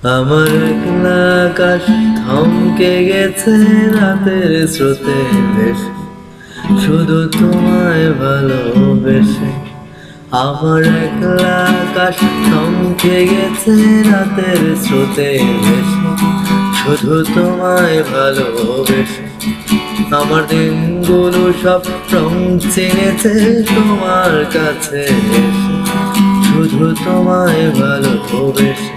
আমার একলা আকাশ থমকে গেছে রাতের স্রোতে ভেসে, শুধু তোমায় ভালোবেসে। আমার একলা আকাশ থমকে গেছে রাতের স্রোতে ভেসে, শুধু তোমায় ভালোবেসে। আমার দিনগুলো সব রং চিনেছে তোমার কাছে এসে, শুধু তোমায় ভালোবেসে।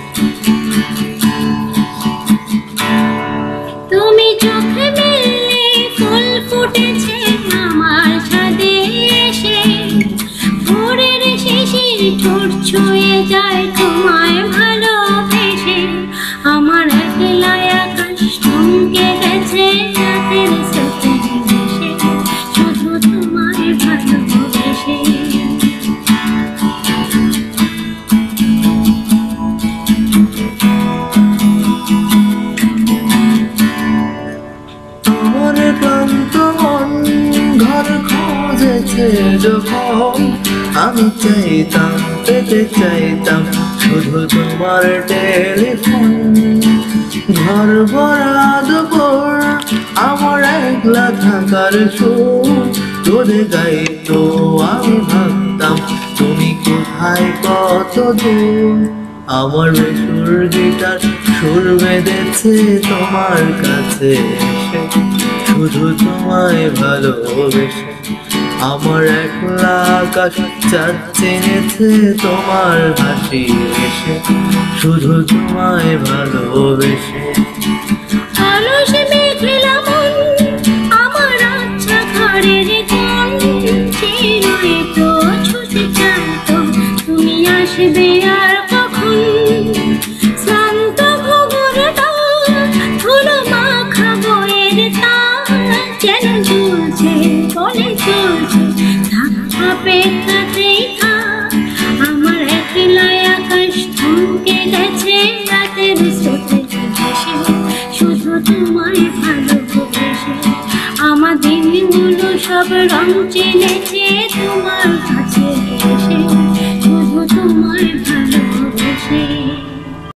তুমি চোখে মেললে ফুল ফুটেছে আমার ছাদে এসে, ভোরের শিশির ঠোঁট ছুঁয়ে যায় তোমায় ভালোবেসে। আমার একলা আকাশ থমকে গেছে রাতের স্রোতে ভেসে, শুধু তোমায় ভালোবেসে। আমার ক্লান্ত মন ঘর খুঁজেছে যখন, আমি চাইতাম পেতে চাইতাম শুধু তোমার টেলিফোন। ঘর ভরা দুপুর আমার একলা থাকার সুর, তোরে গাইতো আমি ভাবতাম তুমি কোথায় কত দূর। আমার বেসুর গিটার সুর বেঁধেছে তোমার কাছে এসে, শুধু তোমায় ভালোবেসে। আমার একলা আকাশ চাঁদ চিনেছে তোমার হাসি এসে, শুধু তোমায় ভালোবেসে। আলসে মেঘলা মন আমার আচ্ছা ঘরের কোণ, চিরই তো ছুটে চাইতো তুমি আসবে আর কখন। শ্রান্ত ঘুঘুরটা ধুলো মাখা বইয়ের তার যেন ঝুলছে বলে চলছে, অপেক্ষাতেই থাক। আমার একলা আকাশ থমকে গেছে রাতের স্রোতে ভেসে, শুধু তোমায় ভালোবেসে। আমার দিনগুলো সব রং চিনেছে তোমার কাছে এসে, শুধু তোমায় ভালোবেসে।